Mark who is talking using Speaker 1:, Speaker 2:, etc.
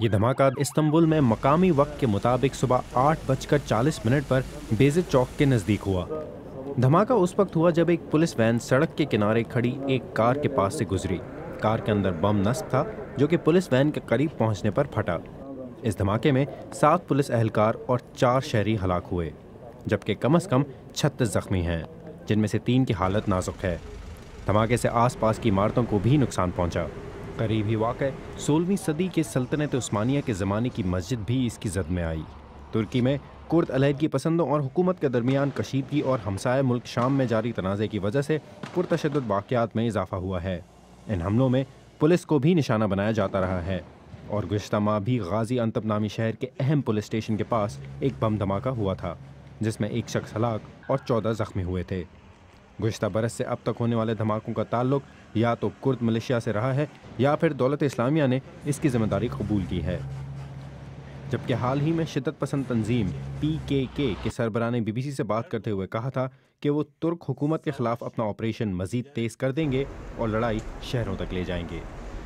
Speaker 1: ये धमाका इस्तांबुल में मकामी वक्त के मुताबिक सुबह 8:40 पर बेज़िद चौक के नज़दीक हुआ। धमाका उस वक्त हुआ जब एक पुलिस वैन सड़क के किनारे खड़ी एक कार के पास से गुजरी। कार के अंदर बम नस्ब था जो कि पुलिस वैन के करीब पहुंचने पर फटा। इस धमाके में 7 पुलिस एहलकार और 4 शहरी हलाक हुए, जबकि कम से कम 36 जख्मी हैं, जिनमें से 3 की हालत नाजुक है। धमाके से आसपास की इमारतों को भी नुकसान पहुंचा। करीब ही वाक़ 16वीं सदी के सल्तनत उस्मानिया के ज़माने की मस्जिद भी इसकी जद में आई। तुर्की में कुर्द अलहदगी पसंदों और हुकूमत के दरमियान कशीदगी और हमसाया मुल्क शाम में जारी तनाज़े की वजह से पुरतशद्दुद वाक़यात में इजाफा हुआ है। इन हमलों में पुलिस को भी निशाना बनाया जाता रहा है और गुज़श्ता माह भी गाजी अंतब नामी शहर के अहम पुलिस स्टेशन के पास एक बम धमाका हुआ था, जिसमें एक शख्स हलाक और 14 जख्मी हुए थे। गुज़श्ता बरस से अब तक होने वाले धमाकों का ताल्लुक या तो कुर्द मिलिशिया से रहा है या फिर दौलत इस्लामिया ने इसकी जिम्मेदारी कबूल की है। जबकि हाल ही में शिद्दत पसंद तंजीम PKK के सरबराह ने BBC से बात करते हुए कहा था कि वो तुर्क हुकूमत के खिलाफ अपना ऑपरेशन मजीद तेज कर देंगे और लड़ाई शहरों तक ले जाएंगे।